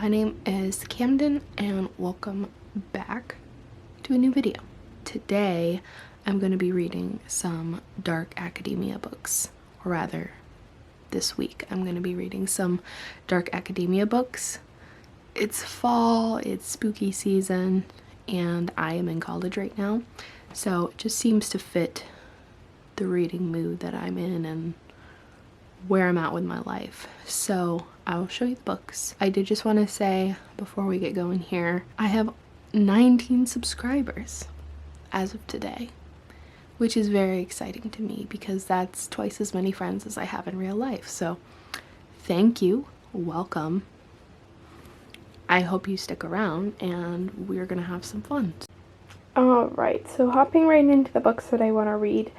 My name is Camden and welcome back to a new video. Today I'm going to be reading some dark academia books, or rather this week I'm going to be reading some dark academia books. It's fall, it's spooky season, and I am in college right now, so it just seems to fit the reading mood that I'm in and where I'm at with my life. So I'll show you the books. I did just want to say before we get going here, I have 19 subscribers as of today, which is very exciting to me because that's twice as many friends as I have in real life. So thank you, welcome. I hope you stick around and we're gonna have some fun. Alright, so hopping right into the books that I want to read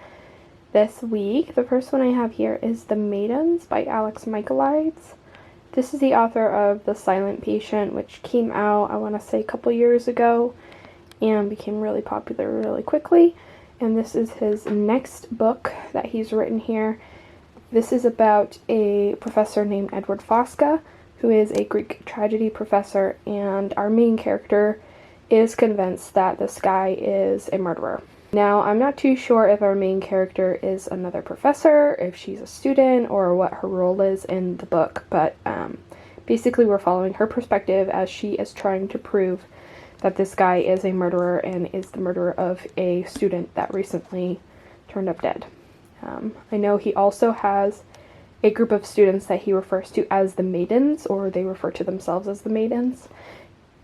this week. The first one I have here is The Maidens by Alexa Micalides. This is the author of The Silent Patient, which came out, I want to say, a couple years ago and became really popular really quickly. And this is his next book that he's written here. This is about a professor named Edward Fosca, who is a Greek tragedy professor, and our main character is convinced that this guy is a murderer. Now, I'm not too sure if our main character is another professor, if she's a student, or what her role is in the book, but basically we're following her perspective as she is trying to prove that this guy is a murderer and is the murderer of a student that recently turned up dead. I know he also has a group of students that he refers to as the Maidens, or they refer to themselves as the Maidens.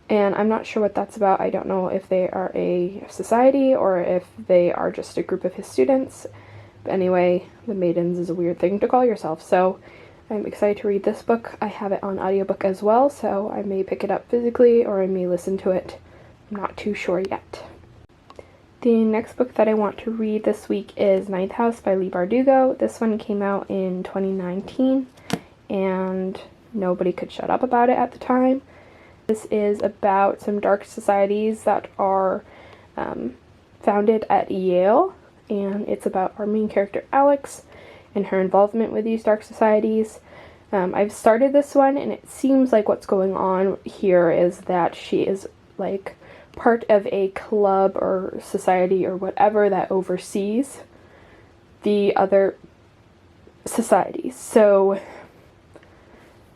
And I'm not sure what that's about. I don't know if they are a society or if they are just a group of his students. But anyway, the Maidens is a weird thing to call yourself. So I'm excited to read this book. I have it on audiobook as well, so I may pick it up physically or I may listen to it. I'm not too sure yet. The next book that I want to read this week is Ninth House by Leigh Bardugo. This one came out in 2019 and nobody could shut up about it at the time. This is about some dark societies that are founded at Yale, and it's about our main character Alex and her involvement with these dark societies. I've started this one, and it seems like what's going on here is that she is like part of a club or society or whatever that oversees the other societies. So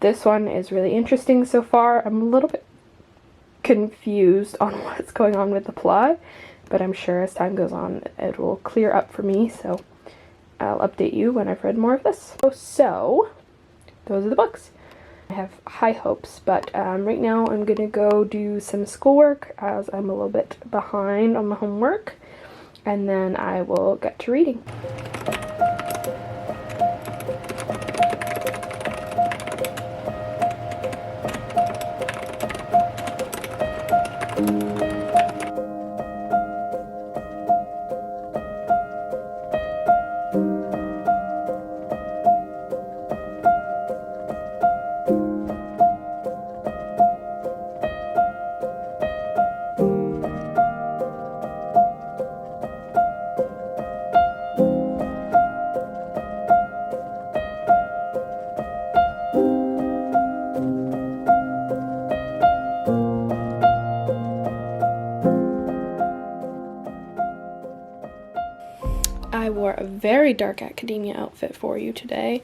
this one is really interesting so far. I'm a little bit confused on what's going on with the plot, but I'm sure as time goes on it will clear up for me, so I'll update you when I've read more of this. So those are the books. I have high hopes, but right now I'm gonna go do some schoolwork as I'm a little bit behind on my homework, and then I will get to reading. I wore a very dark academia outfit for you today.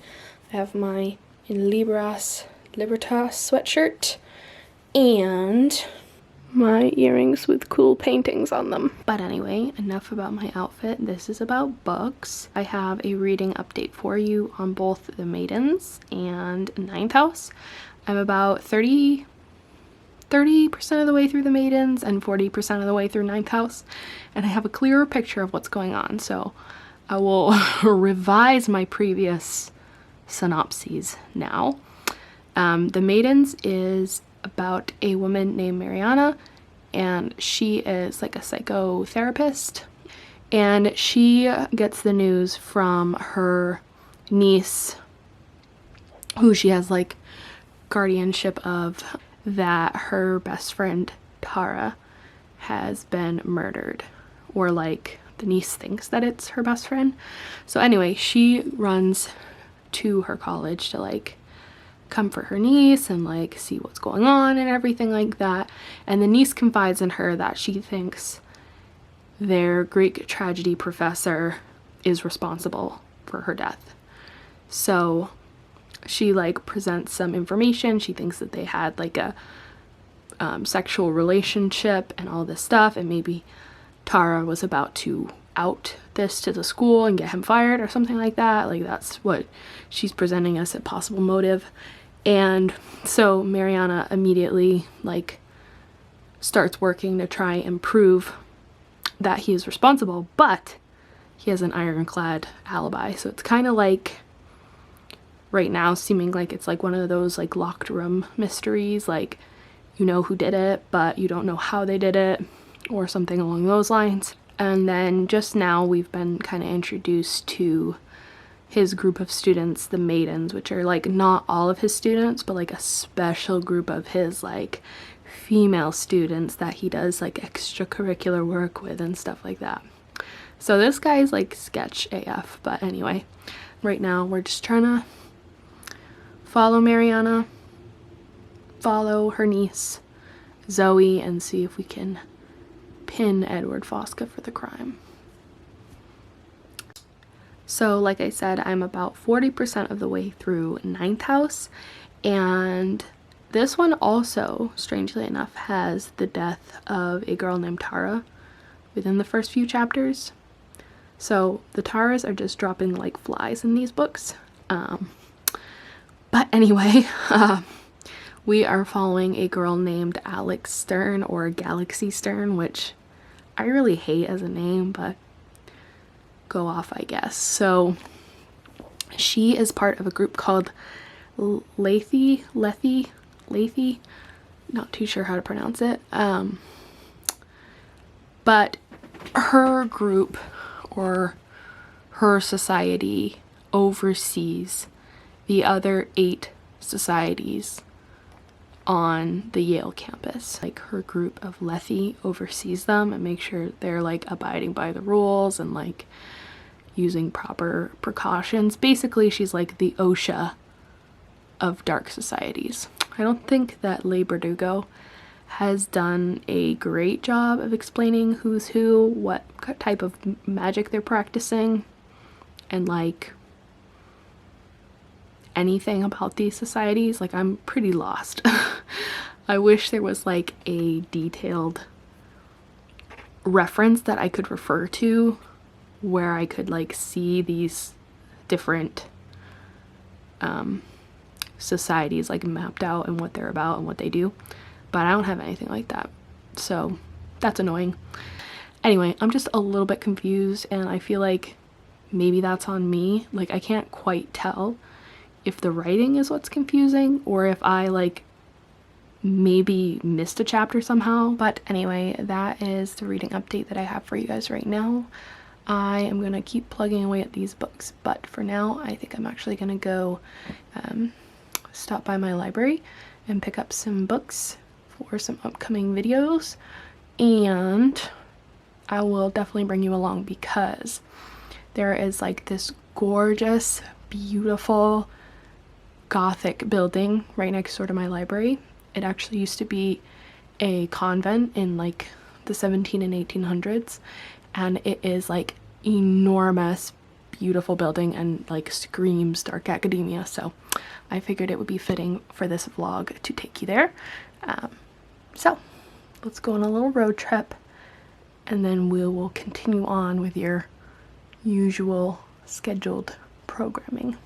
I have my In Libertas sweatshirt and my earrings with cool paintings on them. But anyway, enough about my outfit. This is about books. I have a reading update for you on both The Maidens and Ninth House. I'm about 30% of the way through The Maidens and 40% of the way through Ninth House, and I have a clearer picture of what's going on, so I will revise my previous synopses now. The Maidens is about a woman named Mariana, and she is like a psychotherapist, and she gets the news from her niece, who she has like guardianship of, that her best friend Tara has been murdered, or like the niece thinks that it's her best friend. So anyway, she runs to her college to like comfort her niece and like see what's going on and everything like that. And the niece confides in her that she thinks their Greek tragedy professor is responsible for her death. So she like presents some information. She thinks that they had like a sexual relationship and all this stuff, and maybe Tara was about to out this to the school and get him fired or something like that. Like that's what she's presenting as a possible motive. And so Mariana immediately like starts working to try and prove that he is responsible, but he has an ironclad alibi. So it's kind of like right now seeming like it's like one of those like locked room mysteries, like you know who did it but you don't know how they did it, or something along those lines. And then just now we've been kind of introduced to his group of students, the Maidens, which are like not all of his students, but like a special group of his like female students that he does like extracurricular work with and stuff like that. So this guy's like sketch AF, but anyway, right now we're just trying to follow Mariana, follow her niece Zoe, and see if we can pin Edward Fosca for the crime. So like I said, I'm about 40% of the way through Ninth House, and this one also, strangely enough, has the death of a girl named Tara within the first few chapters. So the Taras are just dropping like flies in these books. But anyway, we are following a girl named Alex Stern, or Galaxy Stern, which I really hate as a name, but go off, I guess. So she is part of a group called Leigh, not too sure how to pronounce it. But her group, or her society, oversees the other 8 societies on the Yale campus. Like her group of Leigh oversees them and makes sure they're like abiding by the rules and like using proper precautions. Basically, she's like the OSHA of dark societies. I don't think that Leigh Bardugo has done a great job of explaining who's who, what type of magic they're practicing, and like anything about these societies. Like, I'm pretty lost. I wish there was like a detailed reference that I could refer to where I could like see these different societies like mapped out and what they're about and what they do, but I don't have anything like that, so that's annoying. Anyway, I'm just a little bit confused, and I feel like maybe that's on me. Like, I can't quite tell if the writing is what's confusing or if I like maybe missed a chapter somehow. But anyway, that is the reading update that I have for you guys right now. I am gonna keep plugging away at these books, but for now I think I'm actually gonna go stop by my library and pick up some books for some upcoming videos, and I will definitely bring you along because there is like this gorgeous, beautiful Gothic building right next door to my library. It actually used to be a convent in like the 17 and 1800s, and it is like enormous, beautiful building and like screams dark academia, so I figured it would be fitting for this vlog to take you there. So let's go on a little road trip, and then we will continue on with your usual scheduled programming.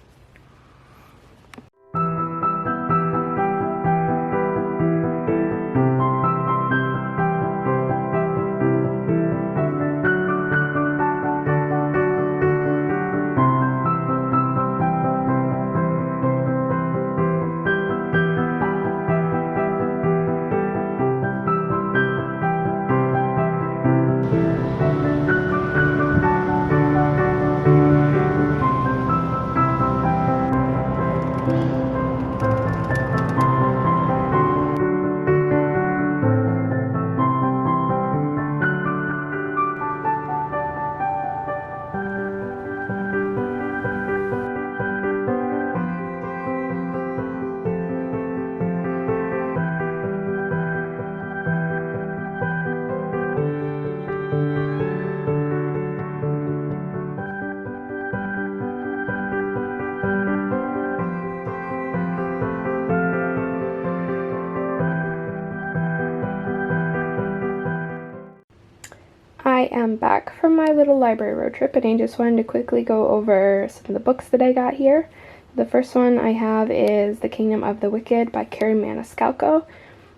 am back from my little library road trip, and I just wanted to quickly go over some of the books that I got here. The first one I have is The Kingdom of the Wicked by Carrie Maniscalco.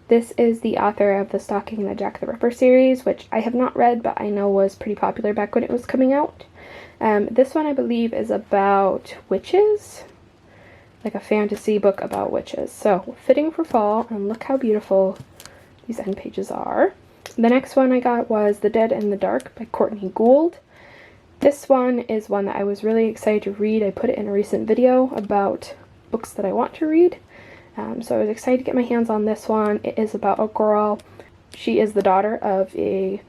This is the author of the Stalking the Jack the Ripper series, which I have not read, but I know was pretty popular back when it was coming out. This one I believe is about witches, like a fantasy book about witches. So fitting for fall, and look how beautiful these end pages are. The next one I got was The Dead in the Dark by Courtney Gould. This one is one that I was really excited to read. I put it in a recent video about books that I want to read. So I was excited to get my hands on this one. It is about a girl. She is the daughter of a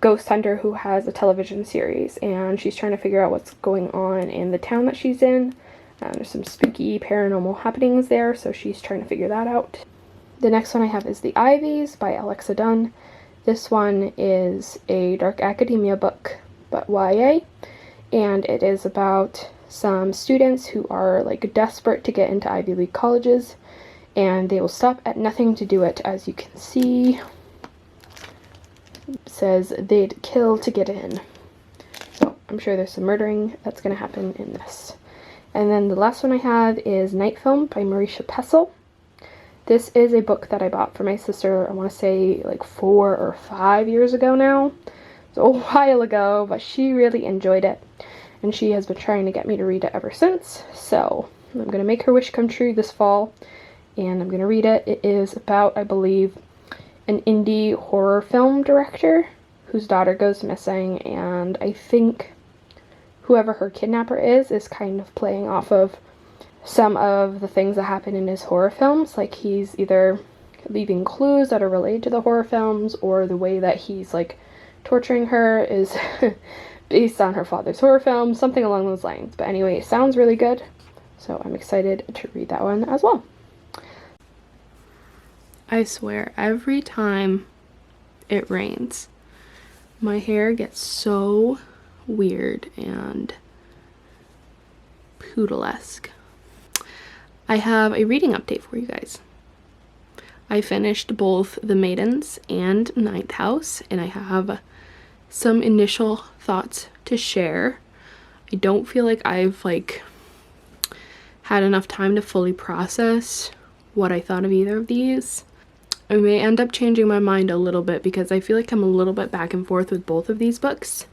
ghost hunter who has a television series, and she's trying to figure out what's going on in the town that she's in. There's some spooky paranormal happenings there, so she's trying to figure that out. The next one I have is The Ivies by Alexa Dunn. This one is a dark academia book, but YA, and it is about some students who are like desperate to get into Ivy League colleges, and they will stop at nothing to do it. As you can see, it says they'd kill to get in. So I'm sure there's some murdering that's going to happen in this. And then the last one I have is Night Film by Marisha Pessl. This is a book that I bought for my sister, I want to say like 4 or 5 years ago now. It's a while ago, but she really enjoyed it, and she has been trying to get me to read it ever since. So I'm going to make her wish come true this fall, and I'm going to read it. It is about, I believe, an indie horror film director whose daughter goes missing, and I think whoever her kidnapper is kind of playing off of some of the things that happen in his horror films. Like, he's either leaving clues that are related to the horror films, or the way that he's like torturing her is based on her father's horror film, something along those lines. But anyway, it sounds really good, so I'm excited to read that one as well. I swear, every time it rains, my hair gets so weird and poodle-esque. I have a reading update for you guys. I finished both The Maidens and Ninth House, and I have some initial thoughts to share. I don't feel like I've had enough time to fully process what I thought of either of these. I may end up changing my mind a little bit because I feel like I'm a little bit back and forth with both of these books.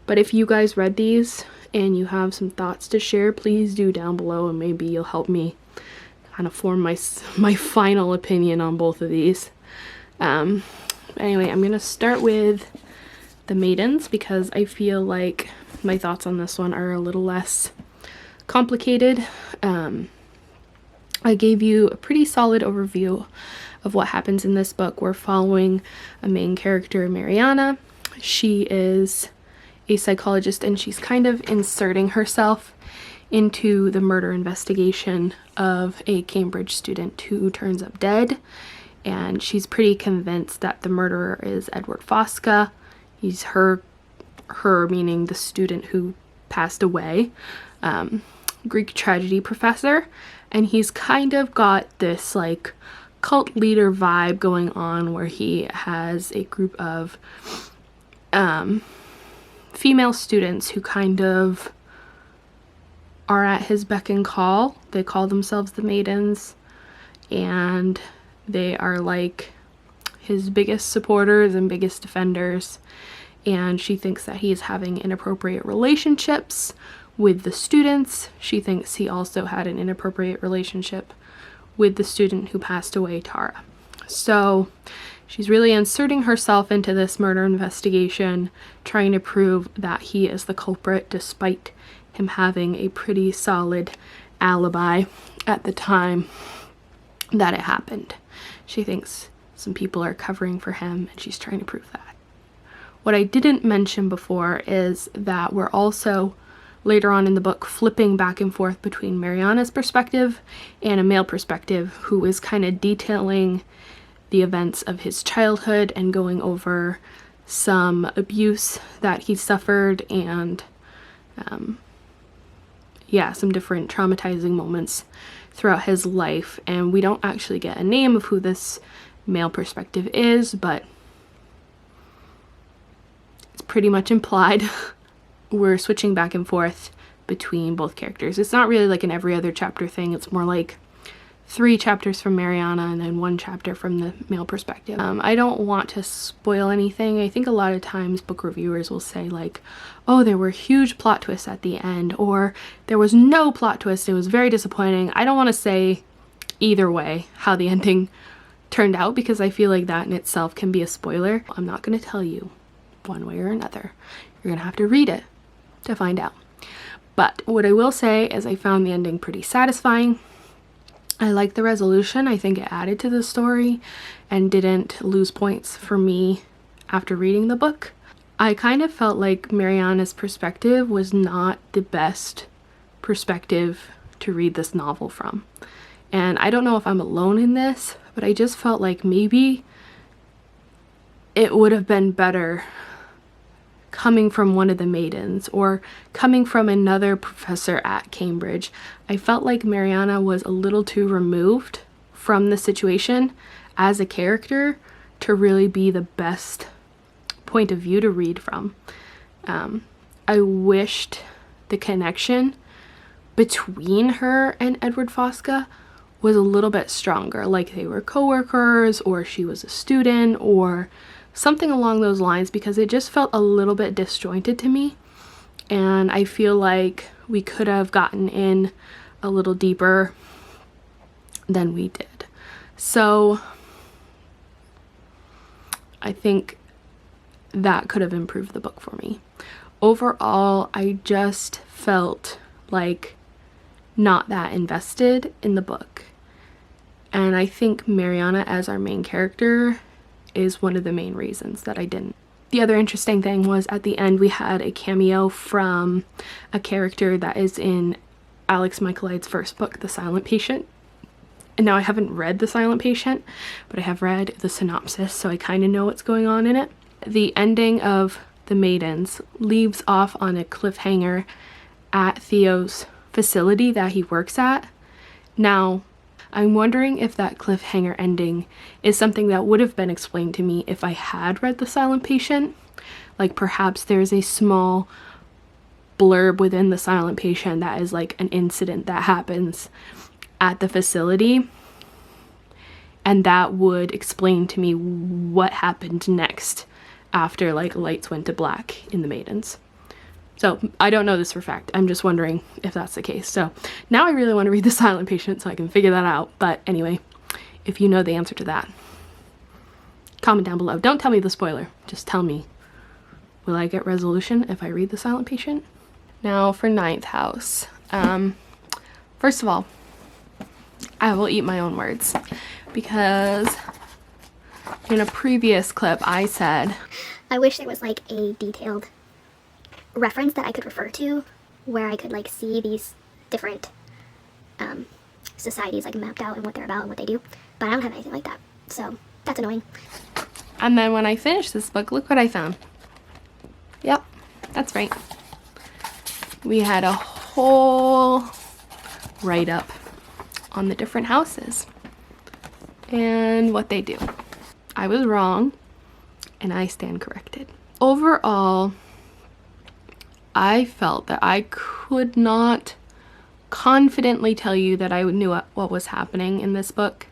But if you guys read these and you have some thoughts to share, please do down below, and maybe you'll help me kind of form my final opinion on both of these. Anyway, I'm gonna start with The Maidens because I feel like my thoughts on this one are a little less complicated. I gave you a pretty solid overview of what happens in this book. We're following a main character, Mariana. She is a psychologist, and she's kind of inserting herself into the murder investigation of a Cambridge student who turns up dead, and she's pretty convinced that the murderer is Edward Fosca. He's her meaning the student who passed away, Greek tragedy professor, and he's kind of got this like cult leader vibe going on where he has a group of female students who kind of are at his beck and call. They call themselves the Maidens, and they are like his biggest supporters and biggest defenders, and she thinks that he is having inappropriate relationships with the students. She thinks he also had an inappropriate relationship with the student who passed away, Tara. So she's really inserting herself into this murder investigation, trying to prove that he is the culprit, despite him having a pretty solid alibi at the time that it happened. She thinks some people are covering for him, and she's trying to prove that. What I didn't mention before is that we're also later on in the book flipping back and forth between Mariana's perspective and a male perspective, who is kind of detailing the events of his childhood and going over some abuse that he suffered, and some different traumatizing moments throughout his life. And we don't actually get a name of who this male perspective is, but pretty much implied. We're switching back and forth between both characters. It's not really like an every other chapter thing. It's more like 3 chapters from Mariana and then 1 chapter from the male perspective. I don't want to spoil anything. I think a lot of times book reviewers will say like, oh, there were huge plot twists at the end, or there was no plot twist, it was very disappointing. I don't want to say either way how the ending turned out, because I feel like that in itself can be a spoiler. I'm not going to tell you one way or another. You're going to have to read it to find out. But what I will say is I found the ending pretty satisfying. I like the resolution. I think it added to the story and didn't lose points for me after reading the book. I kind of felt like Mariana's perspective was not the best perspective to read this novel from. And I don't know if I'm alone in this, but I just felt like maybe it would have been better coming from one of the Maidens or coming from another professor at Cambridge. I felt like Mariana was a little too removed from the situation as a character to really be the best point of view to read from. I wished the connection between her and Edward Fosca was a little bit stronger, like they were co-workers or she was a student or something along those lines, because it just felt a little bit disjointed to me, and I feel like we could have gotten in a little deeper than we did. So I think that could have improved the book for me. Overall, I just felt like not that invested in the book, and I think Mariana as our main character is one of the main reasons that I didn't. The other interesting thing was at the end we had a cameo from a character that is in Alex Micalides' first book, The Silent Patient. And now I haven't read The Silent Patient, but I have read the synopsis, so I kind of know what's going on in it. The ending of The Maidens leaves off on a cliffhanger at Theo's facility that he works at. Now, I'm wondering if that cliffhanger ending is something that would have been explained to me if I had read The Silent Patient. Like perhaps there's a small blurb within The Silent Patient that is like an incident that happens at the facility, and that would explain to me what happened next after like lights went to black in The Maidens. So I don't know this for a fact. I'm just wondering if that's the case. So now I really want to read The Silent Patient so I can figure that out. But anyway, if you know the answer to that, comment down below. Don't tell me the spoiler. Just tell me, will I get resolution if I read The Silent Patient? Now for ninth house. First of all, I will eat my own words, because in a previous clip I said, I wish there was like a detailed reference that I could refer to where I could like see these different societies like mapped out and what they're about and what they do, but I don't have anything like that, so that's annoying. And then when I finished this book, look what I found. Yep, that's right. We had a whole write-up on the different houses and what they do. I was wrong and I stand corrected. Overall, I felt that I could not confidently tell you that I knew what was happening in this book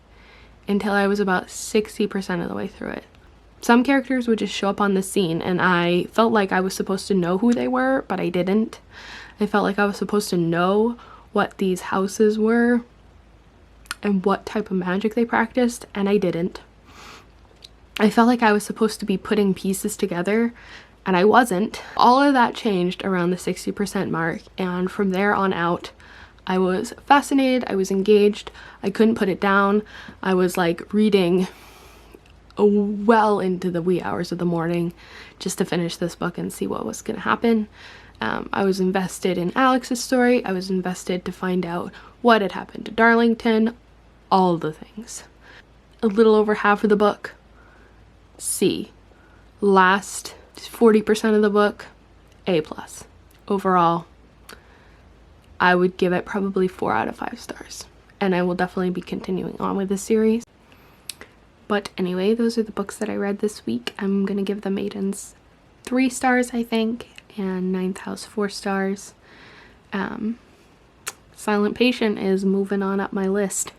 until I was about 60% of the way through it. Some characters would just show up on the scene and I felt like I was supposed to know who they were, but I didn't. I felt like I was supposed to know what these houses were and what type of magic they practiced, and I didn't. I felt like I was supposed to be putting pieces together, and I wasn't. All of that changed around the 60% mark, and from there on out, I was fascinated, I was engaged, I couldn't put it down. I was like reading well into the wee hours of the morning just to finish this book and see what was going to happen. I was invested in Alex's story, I was invested to find out what had happened to Darlington, all the things. A little over half of the book, C. Last 40% of the book, A+. Overall, I would give it probably 4 out of 5 stars. And I will definitely be continuing on with this series. But anyway, those are the books that I read this week. I'm gonna give The Maidens 3 stars, I think, and Ninth House 4 stars. Silent Patient is moving on up my list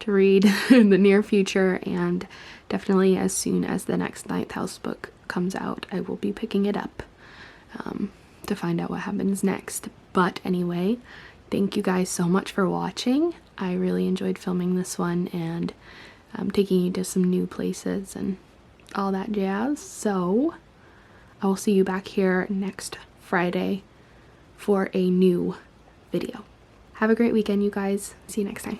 to read in the near future, and definitely as soon as the next Ninth House book comes out, I will be picking it up to find out what happens next. But anyway, thank you guys so much for watching. I really enjoyed filming this one and taking you to some new places and all that jazz. So I will see you back here next Friday for a new video. Have a great weekend, you guys. See you next time.